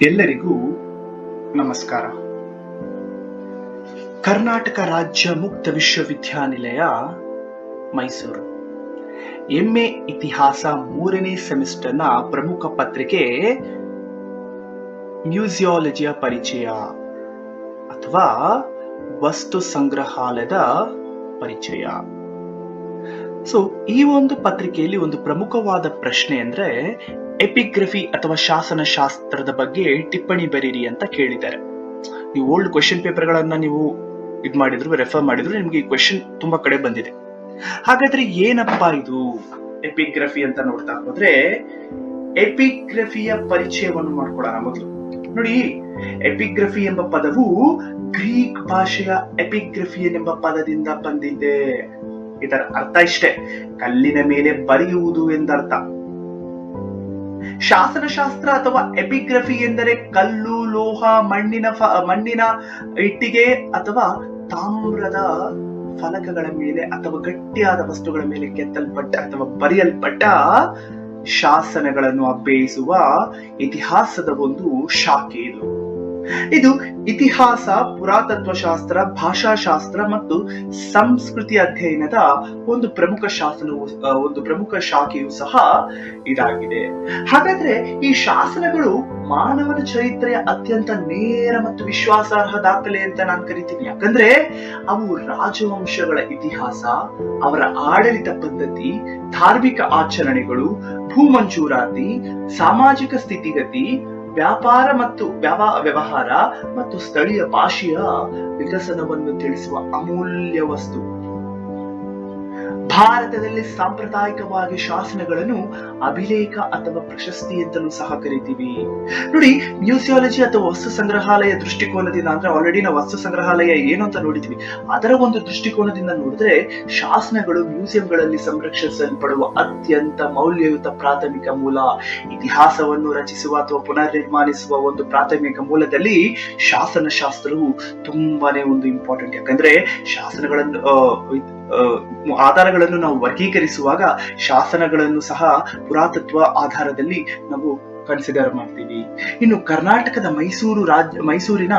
ಎಲ್ಲರಿಗೂ ನಮಸ್ಕಾರ. ಕರ್ನಾಟಕ ರಾಜ್ಯ ಮುಕ್ತ ವಿಶ್ವವಿದ್ಯಾನಿಲಯ ಮೈಸೂರು MA ಇತಿಹಾಸ 3ನೇ ಸೆಮಿಸ್ಟರ್ನ ಪ್ರಮುಖ ಪತ್ರಿಕೆ ಮ್ಯೂಸಿಯಾಲಜಿಯ ಪರಿಚಯ ಅಥವಾ ವಸ್ತು ಸಂಗ್ರಹಾಲಯದ ಪರಿಚಯ. ಈ ಒಂದು ಪತ್ರಿಕೆಯಲ್ಲಿ ಒಂದು ಪ್ರಮುಖವಾದ ಪ್ರಶ್ನೆ ಅಂದ್ರೆ ಎಪಿಗ್ರಫಿ ಅಥವಾ ಶಾಸನ ಶಾಸ್ತ್ರದ ಬಗ್ಗೆ ಟಿಪ್ಪಣಿ ಬರೀರಿ ಅಂತ ಕೇಳಿದ್ದಾರೆ. ನೀವು ಓಲ್ಡ್ ಕ್ವೆಶ್ಚನ್ ಪೇಪರ್ ಗಳನ್ನ ನೀವು ರೆಫರ್ ಮಾಡಿದ್ರು ನಿಮ್ಗೆ ಈ ಕ್ವೆಶ್ಚನ್ ತುಂಬಾ ಕಡೆ ಬಂದಿದೆ. ಹಾಗಾದ್ರೆ ಏನಪ್ಪಾ ಇದು ಎಪಿಗ್ರಫಿ ಅಂತ ನೋಡ್ತಾ ಹೋದ್ರೆ, ಎಪಿಗ್ರಫಿಯ ಪರಿಚಯವನ್ನು ಮಾಡ್ಕೊಳ್ಳೋಣ ಮೊದಲು. ನೋಡಿ, ಎಪಿಗ್ರಫಿ ಎಂಬ ಪದವು ಗ್ರೀಕ್ ಭಾಷೆಯ ಎಪಿಗ್ರಫಿಯನ್ ಎಂಬ ಪದದಿಂದ ಬಂದಿದೆ. ಇದರ ಅರ್ಥ ಇಷ್ಟೇ, ಕಲ್ಲಿನ ಮೇಲೆ ಬರೆಯುವುದು ಎಂದರ್ಥ. ಶಾಸನಶಾಸ್ತ್ರ ಅಥವಾ ಎಪಿಗ್ರಫಿ ಎಂದರೆ ಕಲ್ಲು, ಲೋಹ, ಮಣ್ಣಿನ ಇಟ್ಟಿಗೆ ಅಥವಾ ತಾಮ್ರದ ಫಲಕಗಳ ಮೇಲೆ ಅಥವಾ ಗಟ್ಟಿಯಾದ ವಸ್ತುಗಳ ಮೇಲೆ ಕೆತ್ತಲ್ಪಟ್ಟ ಅಥವಾ ಬರೆಯಲ್ಪಟ್ಟ ಶಾಸನಗಳನ್ನು ಅಭ್ಯಯಿಸುವ ಇತಿಹಾಸದ ಒಂದು ಶಾಖೆ ಇದು ಇತಿಹಾಸ, ಪುರಾತತ್ವಶಾಸ್ತ್ರ, ಭಾಷಾಶಾಸ್ತ್ರ ಮತ್ತು ಸಂಸ್ಕೃತಿ ಅಧ್ಯಯನದ ಒಂದು ಪ್ರಮುಖ ಶಾಖೆಯು ಸಹ ಇದಾಗಿದೆ. ಹಾಗಾದ್ರೆ ಈ ಶಾಸನಗಳು ಮಾನವನ ಚರಿತ್ರೆಯ ಅತ್ಯಂತ ನೇರ ಮತ್ತು ವಿಶ್ವಾಸಾರ್ಹ ದಾಖಲೆ ಅಂತ ನಾನು ಕರಿತೀನಿ. ಯಾಕಂದ್ರೆ ಅವು ರಾಜವಂಶಗಳ ಇತಿಹಾಸ, ಅವರ ಆಡಳಿತ ಪದ್ಧತಿ, ಧಾರ್ಮಿಕ ಆಚರಣೆಗಳು, ಭೂಮಂಜೂರಾತಿ, ಸಾಮಾಜಿಕ ಸ್ಥಿತಿಗತಿ, ವ್ಯಾಪಾರ ಮತ್ತು ವ್ಯವಹಾರ ಮತ್ತು ಸ್ಥಳೀಯ ಭಾಷೆಯ ವಿಕಸನವನ್ನು ತಿಳಿಸುವ ಅಮೂಲ್ಯ ವಸ್ತು. ಭಾರತದಲ್ಲಿ ಸಾಂಪ್ರದಾಯಿಕವಾಗಿ ಶಾಸನಗಳನ್ನು ಅಭಿಲೇಖ ಅಥವಾ ಪ್ರಶಸ್ತಿ ಅಂತಲೂ ಸಹ ಕರಿತೀವಿ. ನೋಡಿ, ಮ್ಯೂಸಿಯಾಲಜಿ ಅಥವಾ ವಸ್ತು ಸಂಗ್ರಹಾಲಯ ದೃಷ್ಟಿಕೋನದಿಂದ, ಅಂದ್ರೆ ಆಲ್ರೆಡಿ ನಾವು ವಸ್ತು ಸಂಗ್ರಹಾಲಯ ಏನು ಅಂತ ನೋಡಿದ್ವಿ, ಅದರ ಒಂದು ದೃಷ್ಟಿಕೋನದಿಂದ ನೋಡಿದ್ರೆ ಶಾಸನಗಳು ಮ್ಯೂಸಿಯಂಗಳಲ್ಲಿ ಸಂರಕ್ಷಿಸಲ್ಪಡುವ ಅತ್ಯಂತ ಮೌಲ್ಯಯುತ ಪ್ರಾಥಮಿಕ ಮೂಲ. ಇತಿಹಾಸವನ್ನು ರಚಿಸುವ ಅಥವಾ ಪುನರ್ ನಿರ್ಮಾಣಿಸುವ ಒಂದು ಪ್ರಾಥಮಿಕ ಮೂಲದಲ್ಲಿ ಶಾಸನಶಾಸ್ತ್ರವು ತುಂಬಾನೇ ಒಂದು ಇಂಪಾರ್ಟೆಂಟ್. ಯಾಕಂದ್ರೆ ಶಾಸನಗಳನ್ನು ಆಧಾರಗಳನ್ನು ನಾವು ವರ್ಗೀಕರಿಸುವಾಗ ಶಾಸನಗಳನ್ನು ಸಹ ಪುರಾತತ್ವ ಆಧಾರದಲ್ಲಿ ನಾವು ಕನ್ಸಿಡರ್ ಮಾಡ್ತೀವಿ. ಇನ್ನು ಕರ್ನಾಟಕದ ಮೈಸೂರಿನ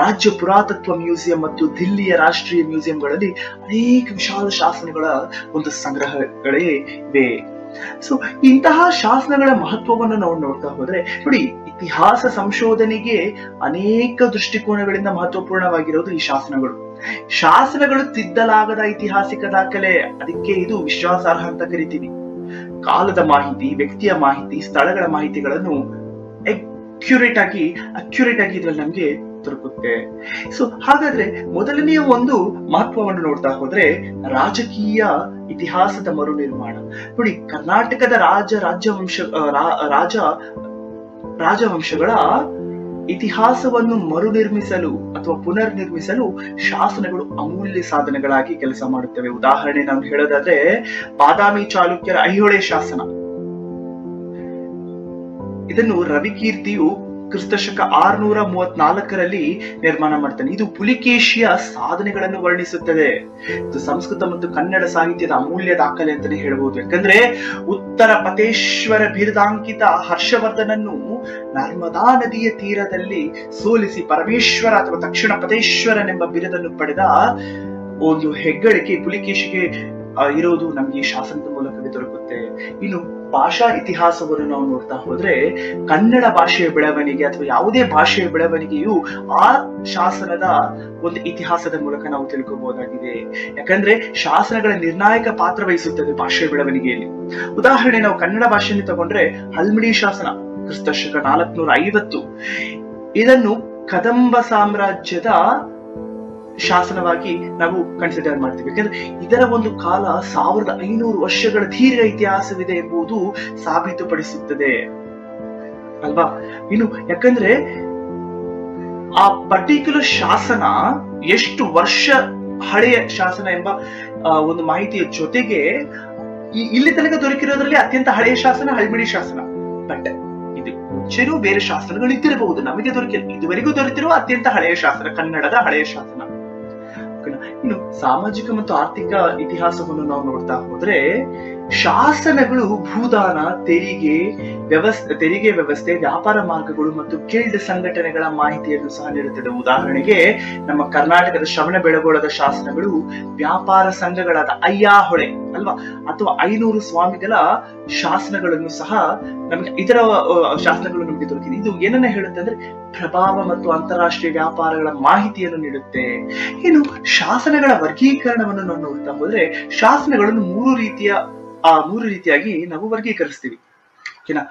ರಾಜ್ಯ ಪುರಾತತ್ವ ಮ್ಯೂಸಿಯಂ ಮತ್ತು ದಿಲ್ಲಿಯ ರಾಷ್ಟ್ರೀಯ ಮ್ಯೂಸಿಯಂಗಳಲ್ಲಿ ಅನೇಕ ವಿಶಾಲ ಶಾಸನಗಳ ಒಂದು ಸಂಗ್ರಹಗಳೇ ಇವೆ. ಇಂತಹ ಶಾಸನಗಳ ಮಹತ್ವವನ್ನು ನಾವು ನೋಡ್ತಾ ಹೋದ್ರೆ, ನೋಡಿ, ಇತಿಹಾಸ ಸಂಶೋಧನೆಗೆ ಅನೇಕ ದೃಷ್ಟಿಕೋನಗಳಿಂದ ಮಹತ್ವಪೂರ್ಣವಾಗಿರೋದು ಈ ಶಾಸನಗಳು ತಿದ್ದಲಾಗದ ಐತಿಹಾಸಿಕ ದಾಖಲೆ. ಅದಕ್ಕೆ ಇದು ವಿಶ್ವಾಸಾರ್ಹ ಅಂತ ಕರಿತೀವಿ. ಕಾಲದ ಮಾಹಿತಿ, ವ್ಯಕ್ತಿಯ ಮಾಹಿತಿ, ಸ್ಥಳಗಳ ಮಾಹಿತಿಗಳನ್ನು ಅಕ್ಯುರೇಟ್ ಆಗಿ ಇದ್ರಲ್ಲಿ ನಮ್ಗೆ ದೊರಕುತ್ತೆ. ಹಾಗಾದ್ರೆ ಮೊದಲನೆಯ ಒಂದು ಮಹತ್ವವನ್ನು ನೋಡ್ತಾ ಹೋದ್ರೆ ರಾಜಕೀಯ ಇತಿಹಾಸದ ಮರು ನಿರ್ಮಾಣ. ನೋಡಿ, ಕರ್ನಾಟಕದ ರಾಜವಂಶಗಳ ಇತಿಹಾಸವನ್ನು ಮರುನಿರ್ಮಿಸಲು ಅಥವಾ ಪುನರ್ ನಿರ್ಮಿಸಲು ಶಾಸನಗಳು ಅಮೂಲ್ಯ ಸಾಧನಗಳಾಗಿ ಕೆಲಸ ಮಾಡುತ್ತವೆ. ಉದಾಹರಣೆ ನಾವು ಹೇಳೋದಾದ್ರೆ, ಬಾದಾಮಿ ಚಾಲುಕ್ಯರ ಐಹೊಳೆ ಶಾಸನ, ಇದನ್ನು ರವಿಕೀರ್ತಿಯು ಕ್ರಿಸ್ತಶಕ 634ರಲ್ಲಿ ನಿರ್ಮಾಣ ಮಾಡ್ತಾನೆ. ಇದು ಪುಲಿಕೇಶಿಯ ಸಾಧನೆಗಳನ್ನು ವರ್ಣಿಸುತ್ತದೆ. ಇದು ಸಂಸ್ಕೃತ ಮತ್ತು ಕನ್ನಡ ಸಾಹಿತ್ಯದ ಅಮೂಲ್ಯ ದಾಖಲೆ ಅಂತಾನೆ ಹೇಳಬಹುದು. ಯಾಕಂದ್ರೆ ಉತ್ತರ ಪತೇಶ್ವರ ಬಿರುದಾಂಕಿತ ಹರ್ಷವರ್ಧನನ್ನು ನರ್ಮದಾ ನದಿಯ ತೀರದಲ್ಲಿ ಸೋಲಿಸಿ ಪರಮೇಶ್ವರ ಅಥವಾ ದಕ್ಷಿಣ ಪತೇಶ್ವರನೆಂಬ ಬಿರುದನ್ನು ಪಡೆದ ಒಂದು ಹೆಗ್ಗಳಿಕೆ ಪುಲಿಕೇಶಿಗೆ ಇರೋದು ನಮ್ಗೆ ಈ ಶಾಸನದ ಮೂಲಕವೇ ದೊರಕುತ್ತೆ. ಇನ್ನು ಭಾಷಾ ಇತಿಹಾಸವನ್ನು ನಾವು ನೋಡ್ತಾ ಹೋದ್ರೆ, ಕನ್ನಡ ಭಾಷೆಯ ಬೆಳವಣಿಗೆ ಅಥವಾ ಯಾವುದೇ ಭಾಷೆಯ ಬೆಳವಣಿಗೆಯು ಆ ಶಾಸನದ ಒಂದು ಇತಿಹಾಸದ ಮೂಲಕ ನಾವು ತಿಳ್ಕೋಬಹುದಾಗಿದೆ. ಯಾಕಂದ್ರೆ ಶಾಸನಗಳ ನಿರ್ಣಾಯಕ ಪಾತ್ರ ವಹಿಸುತ್ತದೆ ಭಾಷೆಯ ಬೆಳವಣಿಗೆಯಲ್ಲಿ. ಉದಾಹರಣೆ ನಾವು ಕನ್ನಡ ಭಾಷೆಯನ್ನು ತಗೊಂಡ್ರೆ, ಹಲ್ಮಿಡಿ ಶಾಸನ ಕ್ರಿಸ್ತಶಕ 450, ಇದನ್ನು ಕದಂಬ ಸಾಮ್ರಾಜ್ಯದ ಶಾಸನವಾಗಿ ನಾವು ಕನ್ಸಿಡರ್ ಮಾಡ್ತೀವಿ. ಯಾಕಂದ್ರೆ ಇದರ ಒಂದು ಕಾಲ 1500 ವರ್ಷಗಳ ದೀರ್ಘ ಇತಿಹಾಸವಿದೆ ಎಂಬುದು ಸಾಬೀತುಪಡಿಸುತ್ತದೆ ಅಲ್ವಾ. ಇನ್ನು ಯಾಕಂದ್ರೆ ಆ ಪರ್ಟಿಕ್ಯುಲರ್ ಶಾಸನ ಎಷ್ಟು ವರ್ಷ ಹಳೆಯ ಶಾಸನ ಎಂಬ ಒಂದು ಮಾಹಿತಿಯ ಜೊತೆಗೆ ಇಲ್ಲಿ ತನಕ ದೊರಕಿರೋದ್ರಲ್ಲಿ ಅತ್ಯಂತ ಹಳೆಯ ಶಾಸನ ಹಲ್ಮಿಡಿ ಶಾಸನ. ಬಟ್ ಇದು ಮುಂಚೆನೂ ಬೇರೆ ಶಾಸನಗಳು ಇದ್ದಿರಬಹುದು, ನಮಗೆ ಇದುವರೆಗೂ ದೊರೆತಿರುವ ಅತ್ಯಂತ ಹಳೆಯ ಶಾಸನ, ಕನ್ನಡದ ಹಳೆಯ ಶಾಸನ. ಇನ್ನು ಸಾಮಾಜಿಕ ಮತ್ತು ಆರ್ಥಿಕ ಇತಿಹಾಸವನ್ನು ನಾವು ನೋಡ್ತಾ ಹೋದ್ರೆ, ಶಾಸನಗಳು ಭೂದಾನ, ತೆರಿಗೆ ವ್ಯವಸ್ಥೆ, ವ್ಯಾಪಾರ ಮಾರ್ಗಗಳು ಮತ್ತು ಗಿಲ್ಡ್ ಸಂಘಟನೆಗಳ ಮಾಹಿತಿಯನ್ನು ಸಹ ನೀಡುತ್ತದೆ. ಉದಾಹರಣೆಗೆ ನಮ್ಮ ಕರ್ನಾಟಕದ ಶ್ರವಣ ಬೆಳಗೊಳದ ಶಾಸನಗಳು ವ್ಯಾಪಾರ ಸಂಘಗಳಾದ ಅಯ್ಯಾಹೊಳೆ ಅಲ್ವಾ, ಅಥವಾ 500 ಸ್ವಾಮಿಗಳ ಶಾಸನಗಳನ್ನು ಸಹ ಇದರ ಶಾಸನಗಳು ನಮಗೆ ದೊರಕಿದೆ. ಇದು ಏನನ್ನ ಹೇಳುತ್ತೆ ಅಂದ್ರೆ ಪ್ರಭಾವ ಮತ್ತು ಅಂತಾರಾಷ್ಟ್ರೀಯ ವ್ಯಾಪಾರಗಳ ಮಾಹಿತಿಯನ್ನು ನೀಡುತ್ತೆ. ಇನ್ನು ಶಾಸನಗಳ ವರ್ಗೀಕರಣವನ್ನು ನಾವು ನೋಡ್ತಾ ಹೋದ್ರೆ ಶಾಸನಗಳನ್ನು ಮೂರು ರೀತಿಯಾಗಿ ನಾವು ವರ್ಗೀಕರಿಸ್ತೀವಿ. ಓಕೆನಾ.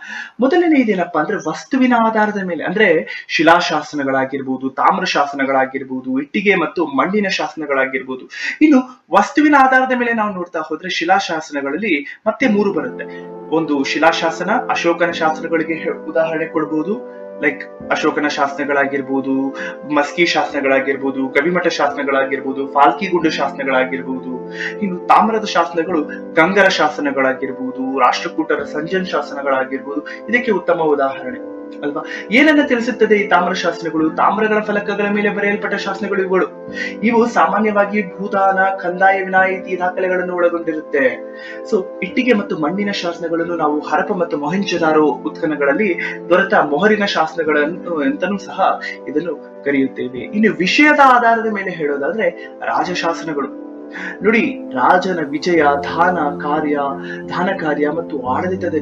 ಮೊದಲನೇದೇನಪ್ಪಾ ಅಂದ್ರೆ ವಸ್ತುವಿನ ಆಧಾರದ ಮೇಲೆ, ಅಂದ್ರೆ ಶಿಲಾಶಾಸನಗಳಾಗಿರ್ಬೋದು, ತಾಮ್ರ ಶಾಸನಗಳಾಗಿರ್ಬೋದು, ಇಟ್ಟಿಗೆ ಮತ್ತು ಮಣ್ಣಿನ ಶಾಸನಗಳಾಗಿರ್ಬೋದು. ಇನ್ನು ವಸ್ತುವಿನ ಆಧಾರದ ಮೇಲೆ ನಾವು ನೋಡ್ತಾ ಹೋದ್ರೆ ಶಿಲಾಶಾಸನಗಳಲ್ಲಿ ಮತ್ತೆ 3 ಬರುತ್ತೆ. ಒಂದು ಶಿಲಾಶಾಸನ, ಅಶೋಕನ ಶಾಸನಗಳಿಗೆ ಉದಾಹರಣೆ ಕೊಡ್ಬೋದು, ಲೈಕ್ ಅಶೋಕನ ಶಾಸನಗಳಾಗಿರ್ಬೋದು, ಮಸ್ಕಿ ಶಾಸನಗಳಾಗಿರ್ಬೋದು, ಗವಿಮಠ ಶಾಸನಗಳಾಗಿರ್ಬೋದು, ಫಾಲ್ಕಿಗುಂಡು ಶಾಸನಗಳಾಗಿರ್ಬೋದು. ಇನ್ನು ತಾಮ್ರದ ಶಾಸನಗಳು ಗಂಗರ ಶಾಸನಗಳಾಗಿರ್ಬೋದು, ರಾಷ್ಟ್ರಕೂಟರ ಸಂಜನ್ ಶಾಸನಗಳಾಗಿರ್ಬೋದು ಇದಕ್ಕೆ ಉತ್ತಮ ಉದಾಹರಣೆ ಅಲ್ವಾ. ಏನನ್ನ ತಿಳಿಸುತ್ತದೆ ಈ ತಾಮ್ರ ಶಾಸನಗಳು? ತಾಮ್ರಗಳ ಫಲಕಗಳ ಮೇಲೆ ಬರೆಯಲ್ಪಟ್ಟ ಶಾಸನಗಳು ಇವುಗಳು. ಇವು ಸಾಮಾನ್ಯವಾಗಿ ಭೂದಾನ, ಕಂದಾಯ ವಿನಾಯಿತಿ ದಾಖಲೆಗಳನ್ನು ಒಳಗೊಂಡಿರುತ್ತೆ. ಸೊ ಇಟ್ಟಿಗೆ ಮತ್ತು ಮಣ್ಣಿನ ಶಾಸನಗಳನ್ನು ನಾವು ಹರಪ್ಪ ಮತ್ತು ಮೊಹೆಂಜೊದಾರೋ ಉತ್ಖನಗಳಲ್ಲಿ ದೊರೆತ ಮೊಹರಿನ ಶಾಸನಗಳನ್ನು ಅಂತಾನೂ ಸಹ ಇದನ್ನು ಕರೆಯುತ್ತೇವೆ. ಇನ್ನು ವಿಷಯದ ಆಧಾರದ ಮೇಲೆ ಹೇಳೋದಾದ್ರೆ ರಾಜಶಾಸನಗಳು. ನೋಡಿ, ರಾಜನ ವಿಜಯ, ದಾನ ಕಾರ್ಯ ಮತ್ತು ಆಡಳಿತದ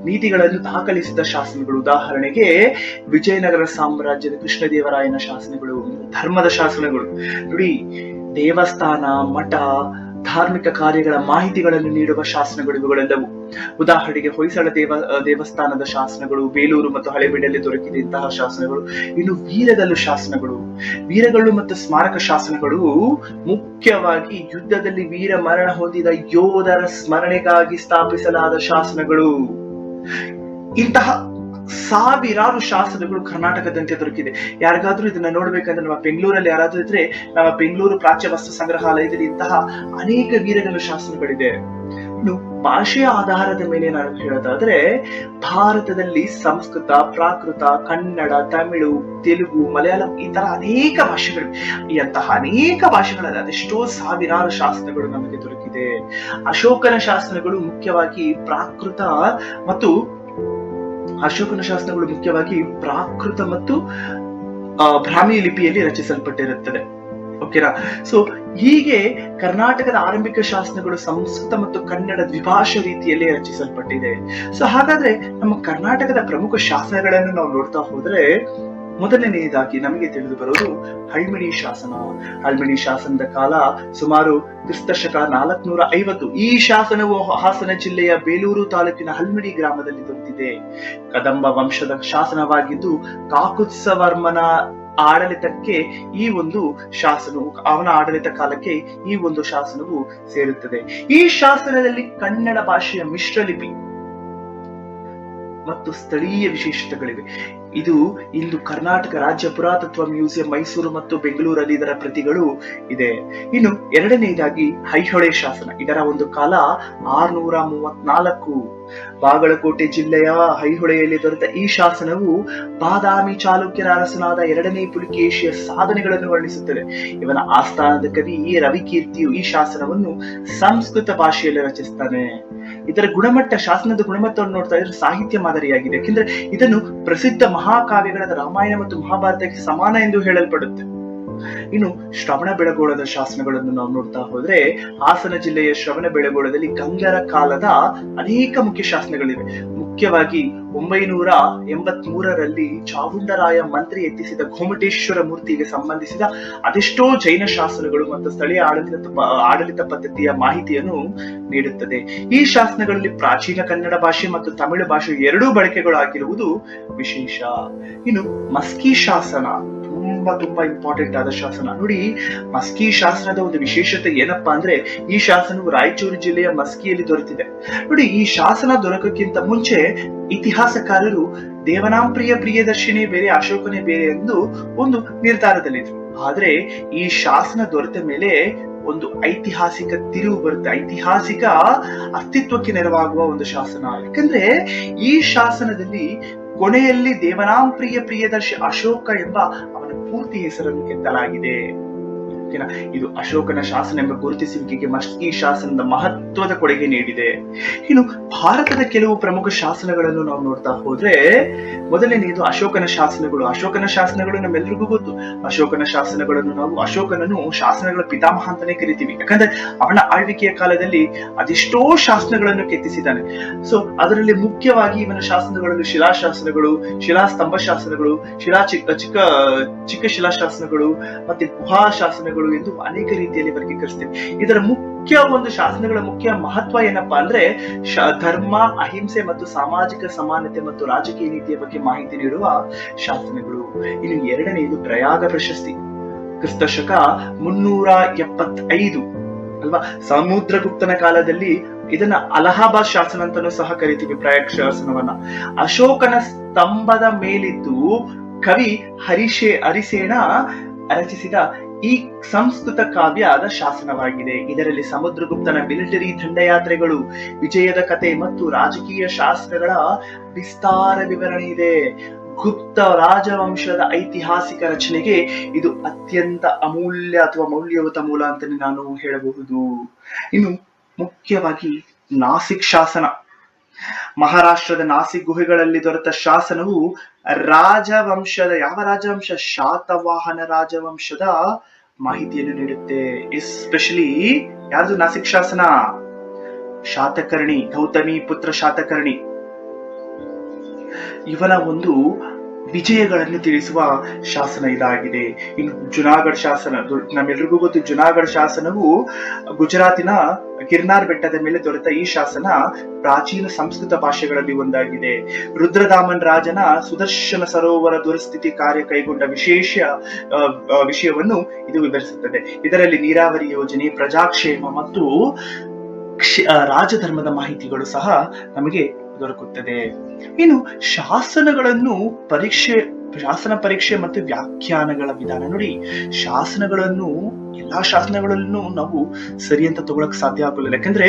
ನೀತಿಗಳನ್ನು ದಾಖಲಿಸಿದ ಶಾಸನಗಳು. ಉದಾಹರಣೆಗೆ ವಿಜಯನಗರ ಸಾಮ್ರಾಜ್ಯದ ಕೃಷ್ಣದೇವರಾಯನ ಶಾಸನಗಳು. ಧರ್ಮದ ಶಾಸನಗಳು ನೋಡಿ, ದೇವಸ್ಥಾನ, ಮಠ, ಧಾರ್ಮಿಕ ಕಾರ್ಯಗಳ ಮಾಹಿತಿಗಳನ್ನು ನೀಡುವ ಶಾಸನಗಳು ಇವುಗಳೆಲ್ಲವೂ. ಉದಾಹರಣೆಗೆ ಹೊಯ್ಸಳ ದೇವಸ್ಥಾನದ ಶಾಸನಗಳು, ಬೇಲೂರು ಮತ್ತು ಹಳೆಬೀಡಲ್ಲಿ ದೊರಕಿದ ಇಂತಹ ಶಾಸನಗಳು. ಇನ್ನು ವೀರಗಲ್ಲು ಮತ್ತು ಸ್ಮಾರಕ ಶಾಸನಗಳು ಮುಖ್ಯವಾಗಿ ಯುದ್ಧದಲ್ಲಿ ವೀರ ಮರಣ ಹೊಂದಿದ ಯೋಧರ ಸ್ಮರಣೆಗಾಗಿ ಸ್ಥಾಪಿಸಲಾದ ಶಾಸನಗಳು. ಇಂತಹ ಸಾವಿರಾರು ಶಾಸನಗಳು ಕರ್ನಾಟಕದಂತೆ ದೊರಕಿದೆ. ಯಾರಿಗಾದ್ರೂ ಇದನ್ನ ನೋಡ್ಬೇಕಂದ್ರೆ ನಮ್ಮ ಬೆಂಗಳೂರಲ್ಲಿ ಯಾರಾದ್ರೂ ಇದ್ರೆ, ನಮ್ಮ ಬೆಂಗಳೂರು ಪ್ರಾಚ್ಯ ವಸ್ತು ಸಂಗ್ರಹಾಲಯದಲ್ಲಿ ಇಂತಹ ಅನೇಕ ವೀರಗಲ್ಲು ಶಾಸನಗಳಿದೆ. ಇನ್ನು ಭಾಷೆಯ ಆಧಾರದ ಮೇಲೆ ನಾನು ಹೇಳೋದಾದ್ರೆ ಭಾರತದಲ್ಲಿ ಸಂಸ್ಕೃತ, ಪ್ರಾಕೃತ, ಕನ್ನಡ, ತಮಿಳು, ತೆಲುಗು, ಮಲಯಾಳಂ ಈ ತರ ಅನೇಕ ಭಾಷೆಗಳು. ಅಂತಹ ಅನೇಕ ಭಾಷೆಗಳಲ್ಲಿ ಅದೆಷ್ಟೋ ಸಾವಿರಾರು ಶಾಸನಗಳು ನಮಗೆ ದೊರಕಿದೆ. ಅಶೋಕನ ಶಾಸನಗಳು ಮುಖ್ಯವಾಗಿ ಪ್ರಾಕೃತ ಮತ್ತು ಬ್ರಾಹ್ಮಿ ಲಿಪಿಯಲ್ಲಿ ರಚಿಸಲ್ಪಟ್ಟಿರುತ್ತದೆ. ಓಕೆನಾ. ಸೊ ಹೀಗೆ ಕರ್ನಾಟಕದ ಆರಂಭಿಕ ಶಾಸನಗಳು ಸಂಸ್ಕೃತ ಮತ್ತು ಕನ್ನಡ ದ್ವಿಭಾಷಾ ರೀತಿಯಲ್ಲಿ ರಚಿಸಲ್ಪಟ್ಟಿದೆ. ಸೊ ಹಾಗಾದ್ರೆ ನಮ್ಮ ಕರ್ನಾಟಕದ ಪ್ರಮುಖ ಶಾಸನಗಳನ್ನು ನಾವು ನೋಡ್ತಾ ಹೋದ್ರೆ ಮೊದಲನೆಯದಾಗಿ ನಮಗೆ ತಿಳಿದು ಬರೋದು ಹಳ್ಮಿಡಿ ಶಾಸನ. ಹಳ್ಮಿಡಿ ಶಾಸನದ ಕಾಲ ಸುಮಾರು ಕ್ರಿಸ್ತಶಕ 450. ಈ ಶಾಸನವು ಹಾಸನ ಜಿಲ್ಲೆಯ ಬೇಲೂರು ತಾಲೂಕಿನ ಹಳ್ಮಿಡಿ ಗ್ರಾಮದಲ್ಲಿ ದೊರೆತಿದೆ. ಕದಂಬ ವಂಶದ ಶಾಸನವಾಗಿದ್ದು ಕಾಕುತ್ಸವರ್ಮನ ಆಡಳಿತಕ್ಕೆ ಈ ಒಂದು ಶಾಸನವು, ಅವನ ಆಡಳಿತ ಕಾಲಕ್ಕೆ ಈ ಒಂದು ಶಾಸನವು ಸೇರುತ್ತದೆ. ಈ ಶಾಸನದಲ್ಲಿ ಕನ್ನಡ ಭಾಷೆಯ ಮಿಶ್ರಲಿಪಿ ಮತ್ತು ಸ್ಥಳೀಯ ವಿಶೇಷತೆಗಳಿವೆ. ಇದು ಇಂದು ಕರ್ನಾಟಕ ರಾಜ್ಯ ಪುರಾತತ್ವ ಮ್ಯೂಸಿಯಂ ಮೈಸೂರು ಮತ್ತು ಬೆಂಗಳೂರಲ್ಲಿ ಇದರ ಪ್ರತಿಗಳು ಇದೆ. ಇನ್ನು ಎರಡನೆಯದಾಗಿ ಐಹೊಳೆ ಶಾಸನ. ಇದರ ಒಂದು ಕಾಲ 634. ಬಾಗಲಕೋಟೆ ಜಿಲ್ಲೆಯ ಐಹೊಳೆಯಲ್ಲಿ ದೊರೆತ ಈ ಶಾಸನವು ಬಾದಾಮಿ ಚಾಲುಕ್ಯರ ಅರಸನಾದ 2ನೇ ಪುಲಿಕೇಶಿಯ ಸಾಧನೆಗಳನ್ನು ವರ್ಣಿಸುತ್ತದೆ. ಇವನ ಆಸ್ಥಾನದ ಕವಿ ರವಿಕೀರ್ತಿಯು ಈ ಶಾಸನವನ್ನು ಸಂಸ್ಕೃತ ಭಾಷೆಯಲ್ಲಿ ರಚಿಸ್ತಾನೆ. ಇದರ ಶಾಸನದ ಗುಣಮಟ್ಟವನ್ನು ನೋಡ್ತಾ ಇದ್ರೆ ಸಾಹಿತ್ಯ ಮಾದರಿಯಾಗಿದೆ. ಯಾಕೆಂದ್ರೆ ಇದನ್ನು ಪ್ರಸಿದ್ಧ ಮಹಾಕಾವ್ಯಗಳಾದ ರಾಮಾಯಣ ಮತ್ತು ಮಹಾಭಾರತಕ್ಕೆ ಸಮಾನ ಎಂದು ಹೇಳಲ್ಪಡುತ್ತೆ. ಇನ್ನು ಶ್ರವಣ ಬೆಳಗೊಳದ ಶಾಸನಗಳನ್ನು ನಾವು ನೋಡ್ತಾ ಹೋದ್ರೆ ಹಾಸನ ಜಿಲ್ಲೆಯ ಶ್ರವಣ ಬೆಳಗೊಳದಲ್ಲಿ ಗಂಗರ ಕಾಲದ ಅನೇಕ ಮುಖ್ಯ ಶಾಸನಗಳಿವೆ. ಮುಖ್ಯವಾಗಿ 983ರಲ್ಲಿ ಚಾವುಂಡರಾಯ ಮಂತ್ರಿ ಎತ್ತಿಸಿದ ಗೊಮ್ಮಟೇಶ್ವರ ಮೂರ್ತಿಗೆ ಸಂಬಂಧಿಸಿದ ಅದೆಷ್ಟೋ ಜೈನ ಶಾಸನಗಳು ಮತ್ತು ಸ್ಥಳೀಯ ಆಡಳಿತ ಪದ್ಧತಿಯ ಮಾಹಿತಿಯನ್ನು ನೀಡುತ್ತದೆ. ಈ ಶಾಸನಗಳಲ್ಲಿ ಪ್ರಾಚೀನ ಕನ್ನಡ ಭಾಷೆ ಮತ್ತು ತಮಿಳು ಭಾಷೆ ಎರಡೂ ಬಳಕೆಗಳಾಗಿರುವುದು ವಿಶೇಷ. ಇನ್ನು ಮಸ್ಕಿ ಶಾಸನ ತುಂಬಾ ಇಂಪಾರ್ಟೆಂಟ್ ಆದ ಶಾಸನ. ನೋಡಿ, ಮಸ್ಕಿ ಶಾಸನದ ಒಂದು ವಿಶೇಷತೆ ಏನಪ್ಪಾ ಅಂದ್ರೆ ಈ ಶಾಸನವು ರಾಯಚೂರು ಜಿಲ್ಲೆಯ ಮಸ್ಕಿಯಲ್ಲಿ ದೊರೆತಿದೆ. ನೋಡಿ, ಈ ಶಾಸನ ದೊರಕಕ್ಕಿಂತ ಮುಂಚೆ ಇತಿಹಾಸಕಾರರು ದೇವನಾಂಪ್ರಿಯ ಪ್ರಿಯದರ್ಶಿನಿ ಬೇರೆ, ಅಶೋಕನೇ ಬೇರೆ ಎಂದು ಒಂದು ನಿರ್ಧಾರದಲ್ಲಿದ್ರು. ಆದ್ರೆ ಈ ಶಾಸನ ದೊರೆತ ಮೇಲೆ ಒಂದು ಐತಿಹಾಸಿಕ ತಿರುವು ಬರುತ್ತೆ, ಐತಿಹಾಸಿಕ ಅಸ್ತಿತ್ವಕ್ಕೆ ನೆರವಾಗುವ ಒಂದು ಶಾಸನ. ಯಾಕಂದ್ರೆ ಈ ಶಾಸನದಲ್ಲಿ ಕೊನೆಯಲ್ಲಿ ದೇವನಾಂಪ್ರಿಯ ಪ್ರಿಯದರ್ಶಿ ಅಶೋಕ ಎಂಬ ಅವನ ಪೂರ್ತಿ ಹೆಸರನ್ನು ಕೆತ್ತಲಾಗಿದೆ. ಓಕೆನಾ. ಇದು ಅಶೋಕನ ಶಾಸನ ಎಂಬ ಗುರುತಿಸುವಿಕೆಗೆ ಮಸ್ಕಿ ಶಾಸನದ ಮಹತ್ವದ ಕೊಡುಗೆ ನೀಡಿದೆ. ಇನ್ನು ಭಾರತದ ಕೆಲವು ಪ್ರಮುಖ ಶಾಸನಗಳನ್ನು ನಾವು ನೋಡ್ತಾ ಹೋದ್ರೆ, ಮೊದಲನೆಯದು ಅಶೋಕನ ಶಾಸನಗಳು. ಅಶೋಕನ ಶಾಸನಗಳು ನಮ್ಮೆಲ್ಲರಿಗೂ ಗೊತ್ತು. ಅಶೋಕನ ಶಾಸನಗಳನ್ನು ನಾವು ಅಶೋಕನನ್ನು ಶಾಸನಗಳ ಪಿತಾಮಹ ಅಂತಾನೆ ಕರಿತೀವಿ. ಯಾಕಂದ್ರೆ ಅವನ ಆಳ್ವಿಕೆಯ ಕಾಲದಲ್ಲಿ ಅದೆಷ್ಟೋ ಶಾಸನಗಳನ್ನು ಕೆತ್ತಿಸಿದ್ದಾನೆ. ಸೊ ಅದರಲ್ಲಿ ಮುಖ್ಯವಾಗಿ ಇವನ ಶಾಸನಗಳಲ್ಲಿ ಶಿಲಾಶಾಸನಗಳು, ಶಿಲಾಸ್ತಂಭ ಶಾಸನಗಳು, ಚಿಕ್ಕ ಶಿಲಾಶಾಸನಗಳು ಮತ್ತೆ ಗುಹಾ ಶಾಸನಗಳು ಎಂದು ಅನೇಕ ರೀತಿಯಲ್ಲಿ ವರ್ಗೀಕರಿಸ್ತೇವೆ. ಇದರ ಮುಖ್ಯ ಒಂದು ಶಾಸನಗಳ ಮುಖ್ಯ ಮಹತ್ವ ಏನಪ್ಪಾ ಅಂದ್ರೆ ಧರ್ಮ, ಅಹಿಂಸೆ ಮತ್ತು ಸಾಮಾಜಿಕ ಸಮಾನತೆ ಮತ್ತು ರಾಜಕೀಯ ನೀತಿಯ ಬಗ್ಗೆ ಮಾಹಿತಿ ನೀಡುವ ಶಾಸನಗಳು. ಇನ್ನು ಎರಡನೆಯದು ಪ್ರಯಾಗ ಪ್ರಶಸ್ತಿ, ಕ್ರಿಸ್ತಶಕ 375 ಅಲ್ವಾ. ಸಮುದ್ರಗುಪ್ತನ ಕಾಲದಲ್ಲಿ ಇದನ್ನ ಅಲಹಾಬಾದ್ ಶಾಸನ ಅಂತಾನೂ ಸಹ ಕರಿತೀವಿ. ಪ್ರಯಾಗ ಶಾಸನವನ್ನ ಅಶೋಕನ ಸ್ತಂಭದ ಮೇಲಿದ್ದು ಕವಿ ಹರಿಸೇನ ರಚಿಸಿದ ಈ ಸಂಸ್ಕೃತ ಕಾವ್ಯದ ಶಾಸನವಾಗಿದೆ. ಇದರಲ್ಲಿ ಸಮುದ್ರಗುಪ್ತನ ಮಿಲಿಟರಿ ದಂಡಯಾತ್ರೆಗಳು, ವಿಜಯದ ಕಥೆ ಮತ್ತು ರಾಜಕೀಯ ಶಾಸ್ತ್ರಗಳ ವಿಸ್ತಾರ ವಿವರಣೆ ಇದೆ. ಗುಪ್ತ ರಾಜವಂಶದ ಐತಿಹಾಸಿಕ ರಚನೆಗೆ ಇದು ಅತ್ಯಂತ ಅಮೂಲ್ಯ ಅಥವಾ ಮೌಲ್ಯಯುತ ಮೂಲ ಅಂತಾನೆ ನಾನು ಹೇಳಬಹುದು. ಇನ್ನು ಮುಖ್ಯವಾಗಿ ನಾಸಿಕ್ ಶಾಸನ. ಮಹಾರಾಷ್ಟ್ರದ ನಾಸಿಕ್ ಗುಹೆಗಳಲ್ಲಿ ದೊರೆತ ಶಾಸನವು ಯಾವ ರಾಜವಂಶ? ಶಾತವಾಹನ ರಾಜವಂಶದ ಮಾಹಿತಿಯನ್ನು ನೀಡುತ್ತೆ. ಎಸ್ಪೆಷಲಿ ಯಾವುದು ನಾಸಿಕ್ ಶಾಸನ? ಶಾತಕರ್ಣಿ, ಗೌತಮಿ ಪುತ್ರ ಶಾತಕರ್ಣಿ ಇವನ ಒಂದು ವಿಜಯಗಳನ್ನು ತಿಳಿಸುವ ಶಾಸನ ಇದಾಗಿದೆ. ಇನ್ನು ಜುನಾಗಢ ಶಾಸನ, ನಮ್ಮೆಲ್ರಿಗೂ ಗೊತ್ತು. ಜುನಾಗಢ ಶಾಸನವು ಗುಜರಾತಿನ ಗಿರ್ನಾರ್ ಬೆಟ್ಟದ ಮೇಲೆ ದೊರೆತ ಈ ಶಾಸನ ಪ್ರಾಚೀನ ಸಂಸ್ಕೃತ ಭಾಷೆಗಳಲ್ಲಿ ಒಂದಾಗಿದೆ. ರುದ್ರದಾಮನ್ ರಾಜನ ಸುದರ್ಶನ ಸರೋವರ ದುರಸ್ಥಿತಿ ಕಾರ್ಯ ಕೈಗೊಂಡ ವಿಷಯವನ್ನು ಇದು ವಿವರಿಸುತ್ತದೆ. ಇದರಲ್ಲಿ ನೀರಾವರಿ ಯೋಜನೆ, ಪ್ರಜಾಕ್ಷೇಮ ಮತ್ತು ರಾಜಧರ್ಮದ ಮಾಹಿತಿಗಳು ಸಹ ನಮಗೆ ದೊರಕುತ್ತದೆ. ಇನ್ನು ಶಾಸನ ಪರೀಕ್ಷೆ ಮತ್ತು ವ್ಯಾಖ್ಯಾನಗಳ ವಿಧಾನ ನೋಡಿ. ಎಲ್ಲಾ ಶಾಸನಗಳನ್ನು ನಾವು ಸರಿ ಅಂತ ತಗೊಳಕ್ ಸಾಧ್ಯ ಆಗೋಲ್ಲ. ಯಾಕಂದ್ರೆ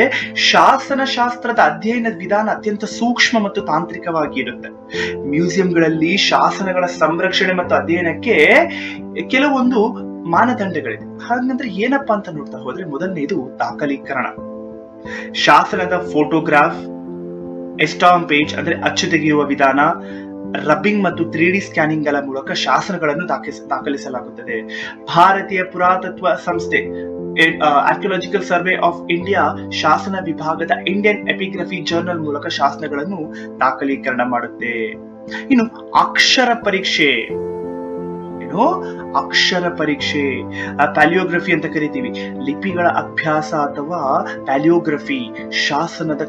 ಶಾಸನಶಾಸ್ತ್ರದ ಅಧ್ಯಯನದ ವಿಧಾನ ಅತ್ಯಂತ ಸೂಕ್ಷ್ಮ ಮತ್ತು ತಾಂತ್ರಿಕವಾಗಿ ಇರುತ್ತೆ. ಮ್ಯೂಸಿಯಂಗಳಲ್ಲಿ ಶಾಸನಗಳ ಸಂರಕ್ಷಣೆ ಮತ್ತು ಅಧ್ಯಯನಕ್ಕೆ ಕೆಲವೊಂದು ಮಾನದಂಡಗಳಿದೆ. ಹಾಗಂದ್ರೆ ಏನಪ್ಪಾ ಅಂತ ನೋಡ್ತಾ ಹೋದ್ರೆ, ಮೊದಲನೇದು ದಾಖಲೀಕರಣ. ಶಾಸನದ ಫೋಟೋಗ್ರಾಫ್, ಎಸ್ಟಾಂಪೇಜ್ ಅಂದ್ರೆ ಅಚ್ಚು ತೆಗೆಯುವ ವಿಧಾನ, ರಬ್ಬಿಂಗ್ ಮತ್ತು 3D ಸ್ಕ್ಯಾನಿಂಗ್ ಗಳ ಮೂಲಕ ಶಾಸನಗಳನ್ನು ದಾಖಲಿಸಲಾಗುತ್ತದೆ. ಭಾರತೀಯ ಪುರಾತತ್ವ ಸಂಸ್ಥೆ ಆರ್ಕಿಯಾಲಜಿಕಲ್ ಸರ್ವೆ ಆಫ್ ಇಂಡಿಯಾ ಶಾಸನ ವಿಭಾಗದ ಇಂಡಿಯನ್ ಎಪಿಗ್ರಫಿ ಜರ್ನಲ್ ಮೂಲಕ ಶಾಸನಗಳನ್ನು ದಾಖಲೀಕರಣ ಮಾಡುತ್ತೆ. ಇನ್ನು ಅಕ್ಷರ ಪರೀಕ್ಷೆ ಪ್ಯಾಲಿಯೋಗ್ರಫಿ ಅಂತ ಕರಿತೀವಿ. ಲಿಪಿಗಳ ಅಭ್ಯಾಸ ಅಥವಾ ಪ್ಯಾಲಿಯೋಗ್ರಫಿ ಶಾಸನದ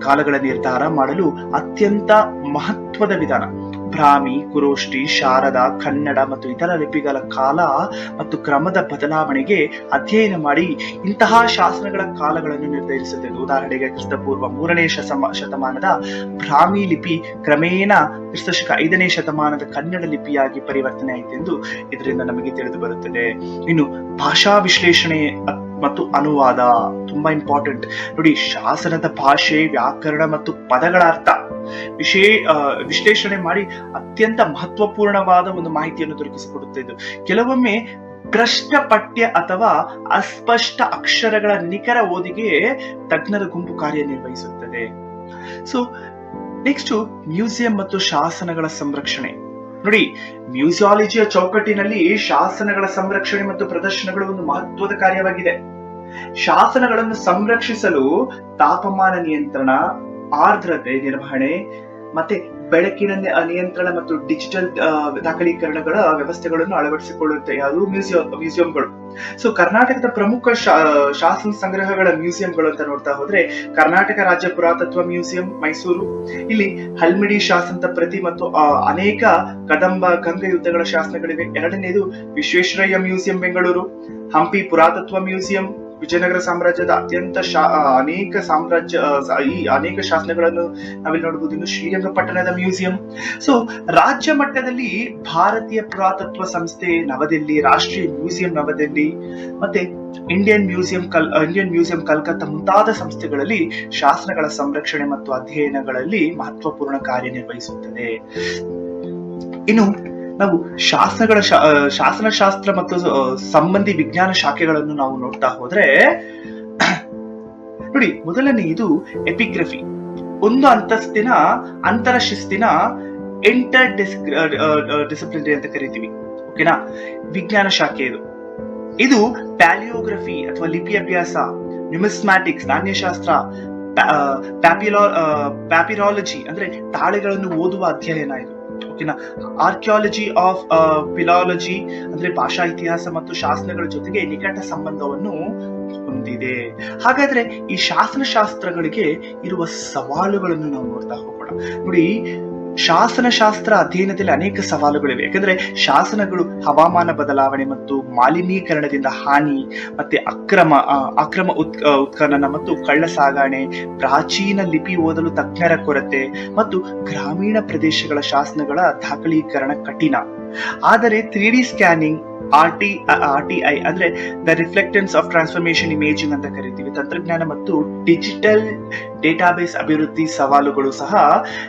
ಕಾಲಗಳ ನಿರ್ಧಾರ ಮಾಡಲು ಅತ್ಯಂತ ಮಹತ್ವದ ವಿಧಾನ. ಬ್ರಾಹ್ಮಿ, ಕುರೋಷ್ಟಿ, ಶಾರದಾ, ಕನ್ನಡ ಮತ್ತು ಇತರ ಲಿಪಿಗಳ ಕಾಲ ಮತ್ತು ಕ್ರಮದ ಬದಲಾವಣೆಗೆ ಅಧ್ಯಯನ ಮಾಡಿ ಇಂತಹ ಶಾಸನಗಳ ಕಾಲಗಳನ್ನು ನಿರ್ಧರಿಸುತ್ತದೆ. ಉದಾಹರಣೆಗೆ ಕ್ರಿಸ್ತಪೂರ್ವ 3ನೇ ಶತಮಾನದ ಬ್ರಾಹ್ಮಿ ಲಿಪಿ ಕ್ರಮೇಣ ಕ್ರಿಸ್ತಶಕ 5ನೇ ಶತಮಾನದ ಕನ್ನಡ ಲಿಪಿಯಾಗಿ ಪರಿವರ್ತನೆ ಆಯಿತೆಂದು ಇದರಿಂದ ನಮಗೆ ತಿಳಿದು ಬರುತ್ತದೆ. ಇನ್ನು ಭಾಷಾ ವಿಶ್ಲೇಷಣೆ ಮತ್ತು ಅನುವಾದ ತುಂಬಾ ಇಂಪಾರ್ಟೆಂಟ್ ನೋಡಿ. ಶಾಸನದ ಭಾಷೆ, ವ್ಯಾಕರಣ ಮತ್ತು ಪದಗಳ ಅರ್ಥ ವಿಶ್ಲೇಷಣೆ ಮಾಡಿ ಅತ್ಯಂತ ಮಹತ್ವಪೂರ್ಣವಾದ ಒಂದು ಮಾಹಿತಿಯನ್ನು ದೊರಕಿಸಿಕೊಡುತ್ತೆ. ಇದು ಕೆಲವೊಮ್ಮೆ ಭ್ರಷ್ಟ ಪಠ್ಯ ಅಥವಾ ಅಸ್ಪಷ್ಟ ಅಕ್ಷರಗಳ ನಿಖರ ಓದಿಗೆ ತಜ್ಞರ ಗುಂಪು ಕಾರ್ಯನಿರ್ವಹಿಸುತ್ತದೆ. ಸೊ ನೆಕ್ಸ್ಟ್ ಮ್ಯೂಸಿಯಂ ಮತ್ತು ಶಾಸನಗಳ ಸಂರಕ್ಷಣೆ ನೋಡಿ. ಮ್ಯೂಸಿಯಾಲಜಿಯ ಚೌಕಟ್ಟಿನಲ್ಲಿ ಶಾಸನಗಳ ಸಂರಕ್ಷಣೆ ಮತ್ತು ಪ್ರದರ್ಶನಗಳು ಒಂದು ಮಹತ್ವದ ಕಾರ್ಯವಾಗಿದೆ. ಶಾಸನಗಳನ್ನು ಸಂರಕ್ಷಿಸಲು ತಾಪಮಾನ ನಿಯಂತ್ರಣ, ಆರ್ದ್ರತೆ ನಿರ್ವಹಣೆ ಮತ್ತೆ ಬೆಳಕಿನ ನಿಯಂತ್ರಣ ಮತ್ತು ಡಿಜಿಟಲ್ ದಾಖಲೀಕರಣಗಳ ವ್ಯವಸ್ಥೆಗಳನ್ನು ಅಳವಡಿಸಿಕೊಳ್ಳುತ್ತೆ ಯಾವುದು ಮ್ಯೂಸಿಯಂಗಳು. ಸೊ ಕರ್ನಾಟಕದ ಪ್ರಮುಖ ಶಾಸನ ಸಂಗ್ರಹಗಳ ಮ್ಯೂಸಿಯಂಗಳು ಅಂತ ನೋಡ್ತಾ ಹೋದ್ರೆ, ಕರ್ನಾಟಕ ರಾಜ್ಯ ಪುರಾತತ್ವ ಮ್ಯೂಸಿಯಂ ಮೈಸೂರು, ಇಲ್ಲಿ ಹಲ್ಮಿಡಿ ಶಾಸನದ ಪ್ರತಿ ಮತ್ತು ಅನೇಕ ಕದಂಬ ಗಂಗ ಯುದ್ಧಗಳ ಶಾಸನಗಳಿವೆ. ಎರಡನೇದು ವಿಶ್ವೇಶ್ವರಯ್ಯ ಮ್ಯೂಸಿಯಂ ಬೆಂಗಳೂರು, ಹಂಪಿ ಪುರಾತತ್ವ ಮ್ಯೂಸಿಯಂ, ವಿಜಯನಗರ ಸಾಮ್ರಾಜ್ಯದ ಅನೇಕ ಶಾಸನಗಳನ್ನು ನಾವಿಲ್ಲಿ ನೋಡಬಹುದು. ಇನ್ನು ಶ್ರೀರಂಗಪಟ್ಟಣದ ಮ್ಯೂಸಿಯಂ. ಸೊ ರಾಜ್ಯ ಮಟ್ಟದಲ್ಲಿ ಭಾರತೀಯ ಪುರಾತತ್ವ ಸಂಸ್ಥೆ ನವದೆಹಲಿ, ರಾಷ್ಟ್ರೀಯ ಮ್ಯೂಸಿಯಂ ನವದೆಹಲಿ ಮತ್ತೆ ಇಂಡಿಯನ್ ಮ್ಯೂಸಿಯಂ ಕಲ್ಕತ್ತಾ ಮುಂತಾದ ಸಂಸ್ಥೆಗಳಲ್ಲಿ ಶಾಸನಗಳ ಸಂರಕ್ಷಣೆ ಮತ್ತು ಅಧ್ಯಯನಗಳಲ್ಲಿ ಮಹತ್ವಪೂರ್ಣ ಕಾರ್ಯನಿರ್ವಹಿಸುತ್ತದೆ. ಇನ್ನು ನಾವು ಶಾಸನಶಾಸ್ತ್ರ ಮತ್ತು ಸಂಬಂಧಿ ವಿಜ್ಞಾನ ಶಾಖೆಗಳನ್ನು ನಾವು ನೋಡ್ತಾ ಹೋದ್ರೆ ನೋಡಿ, ಮೊದಲನೇ ಇದು ಎಪಿಗ್ರಫಿ, ಒಂದು ಅಂತಸ್ತಿನ ಅಂತರ ಶಿಸ್ತಿನ ಇಂಟರ್ ಡಿಸಿಪ್ಲಿನರಿ ಅಂತ ಕರಿತೀವಿ. ಓಕೆನಾ, ವಿಜ್ಞಾನ ಶಾಖೆ ಇದು ಪ್ಯಾಲಿಯೋಗ್ರಫಿ ಅಥವಾ ಲಿಪಿ ಅಭ್ಯಾಸ, ನ್ಯೂಮಿಸ್ಮ್ಯಾಟಿಕ್ಸ್ ಧಾನ್ಯಶಾಸ್ತ್ರ, ಪ್ಯಾಪಿರಾಲಜಿ ಅಂದ್ರೆ ತಾಳೆಗಳನ್ನು ಓದುವ ಅಧ್ಯಯನ ಇದು. ಓಕೆನಾ, ಆರ್ಕಿಯಾಲಜಿ ಆಫ್ ಫಿಲಾಲಜಿ ಅಂದ್ರೆ ಭಾಷಾ ಇತಿಹಾಸ ಮತ್ತು ಶಾಸನಗಳ ಜೊತೆಗೆ ನಿಕಟ ಸಂಬಂಧವನ್ನು ಹೊಂದಿದೆ. ಹಾಗಾದ್ರೆ ಈ ಶಾಸನಶಾಸ್ತ್ರಗಳಿಗೆ ಇರುವ ಸವಾಲುಗಳನ್ನು ನಾವು ನೋಡ್ತಾ ಹೋಗೋಣ. ನೋಡಿ, ಶಾಸನಶಾಸ್ತ್ರ ಅಧ್ಯಯನದಲ್ಲಿ ಅನೇಕ ಸವಾಲುಗಳಿವೆ. ಯಾಕಂದ್ರೆ ಶಾಸನಗಳು ಹವಾಮಾನ ಬದಲಾವಣೆ ಮತ್ತು ಮಾಲಿನ್ಯೀಕರಣದಿಂದ ಹಾನಿ, ಮತ್ತೆ ಅಕ್ರಮ ಉತ್ಖನನ ಮತ್ತು ಕಳ್ಳ ಸಾಗಣೆ, ಪ್ರಾಚೀನ ಲಿಪಿ ಓದಲು ತಜ್ಞರ ಕೊರತೆ ಮತ್ತು ಗ್ರಾಮೀಣ ಪ್ರದೇಶಗಳ ಶಾಸನಗಳ ದಾಖಲೀಕರಣ ಕಠಿಣ. ಆದರೆ 3D ಸ್ಕ್ಯಾನಿಂಗ್, RTI ಅಂದ್ರೆ ದ ರಿಫ್ಲೆಕ್ಟೆನ್ಸ್ ಆಫ್ ಟ್ರಾನ್ಸ್ಫಾರ್ಮೇಶನ್ ಇಮೇಜಿಂಗ್ ಅಂತ ಕರಿತೀವಿ, ತಂತ್ರಜ್ಞಾನ ಮತ್ತು ಡಿಜಿಟಲ್ ಡೇಟಾಬೇಸ್ ಅಭಿವೃದ್ಧಿ ಸವಾಲುಗಳು ಸಹ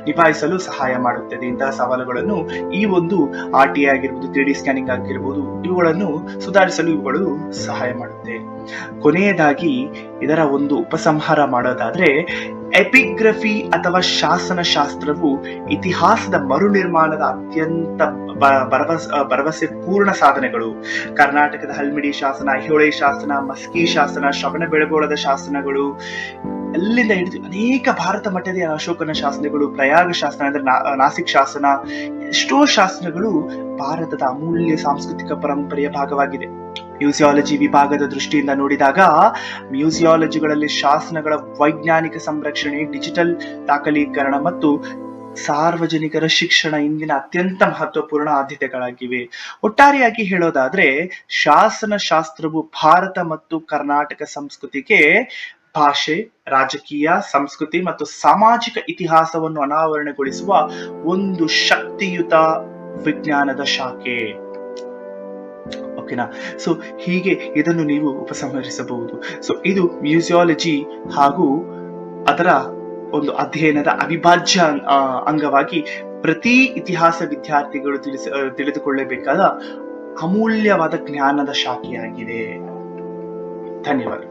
ನಿಭಾಯಿಸಲು ಸಹಾಯ ಮಾಡುತ್ತದೆ. ಇಂತಹ ಸವಾಲುಗಳನ್ನು ಈ ಒಂದು RTI ಆಗಿರ್ಬೋದು, 3D ಸ್ಕ್ಯಾನಿಂಗ್ ಆಗಿರ್ಬೋದು, ಇವುಗಳನ್ನು ಸುಧಾರಿಸಲು ಇವುಗಳು ಸಹಾಯ ಮಾಡುತ್ತೆ. ಕೊನೆಯದಾಗಿ ಇದರ ಒಂದು ಉಪಸಂಹಾರ ಮಾಡೋದಾದ್ರೆ, ಎಪಿಗ್ರಫಿ ಅಥವಾ ಶಾಸನಶಾಸ್ತ್ರವು ಇತಿಹಾಸದ ಮರುನಿರ್ಮಾಣದ ಅತ್ಯಂತ ಭರವಸೆ ಪೂರ್ಣ ಸಾಧನೆಗಳು. ಕರ್ನಾಟಕದ ಹಲ್ಮಿಡಿ ಶಾಸನ, ಐಹೊಳೆ ಶಾಸನ, ಮಸ್ಕಿ ಶಾಸನ, ಶ್ರವಣಬೆಳಗೊಳದ ಶಾಸನಗಳು, ಅಲ್ಲಿಂದ ಹಿಡಿದು ಅನೇಕ ಭಾರತ ಮಟ್ಟದ ಅಶೋಕನ ಶಾಸನಗಳು, ಪ್ರಯಾಗ ಶಾಸನ ಅಂದ್ರೆ ನಾಸಿಕ್ ಶಾಸನ, ಎಷ್ಟೋ ಶಾಸನಗಳು ಭಾರತದ ಅಮೂಲ್ಯ ಸಾಂಸ್ಕೃತಿಕ ಪರಂಪರೆಯ ಭಾಗವಾಗಿದೆ. ಮ್ಯೂಸಿಯಾಲಜಿ ವಿಭಾಗದ ದೃಷ್ಟಿಯಿಂದ ನೋಡಿದಾಗ ಮ್ಯೂಸಿಯಾಲಜಿಗಳಲ್ಲಿ ಶಾಸನಗಳ ವೈಜ್ಞಾನಿಕ ಸಂರಕ್ಷಣೆ, ಡಿಜಿಟಲ್ ದಾಖಲೀಕರಣ ಮತ್ತು ಸಾರ್ವಜನಿಕರ ಶಿಕ್ಷಣ ಇಂದಿನ ಅತ್ಯಂತ ಮಹತ್ವಪೂರ್ಣ ಆದ್ಯತೆಗಳಾಗಿವೆ. ಒಟ್ಟಾರೆಯಾಗಿ ಹೇಳೋದಾದ್ರೆ, ಶಾಸನಶಾಸ್ತ್ರವು ಭಾರತ ಮತ್ತು ಕರ್ನಾಟಕ ಸಂಸ್ಕೃತಿಗೆ ಭಾಷೆ, ರಾಜಕೀಯ, ಸಂಸ್ಕೃತಿ ಮತ್ತು ಸಾಮಾಜಿಕ ಇತಿಹಾಸವನ್ನು ಅನಾವರಣಗೊಳಿಸುವ ಒಂದು ಶಕ್ತಿಯುತ ವಿಜ್ಞಾನದ ಶಾಖೆ. ಓಕೆನಾ, ಸೊ ಹೀಗೆ ಇದನ್ನು ನೀವು ಉಪಸಂಹರಿಸಬಹುದು. ಸೊ ಇದು ಮ್ಯೂಸಿಯಾಲಜಿ ಹಾಗೂ ಅದರ ಒಂದು ಅಧ್ಯಯನದ ಅವಿಭಾಜ್ಯ ಅಂಗವಾಗಿ ಪ್ರತಿ ಇತಿಹಾಸ ವಿದ್ಯಾರ್ಥಿಗಳು ತಿಳಿದುಕೊಳ್ಳಬೇಕಾದ ಅಮೂಲ್ಯವಾದ ಜ್ಞಾನದ ಶಾಖೆಯಾಗಿದೆ. ಧನ್ಯವಾದ.